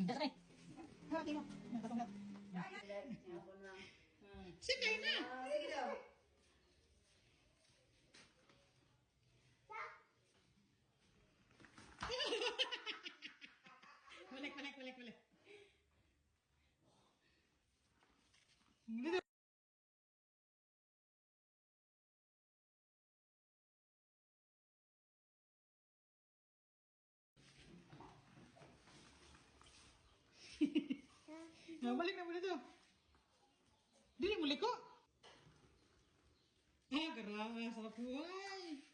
Dasar eh. Harap mo. Yan, katong lang. Sige na. Sige daw. Balik. Dito. Balik na muna to. Dili mo liko. Ah, gara, sarap buhay.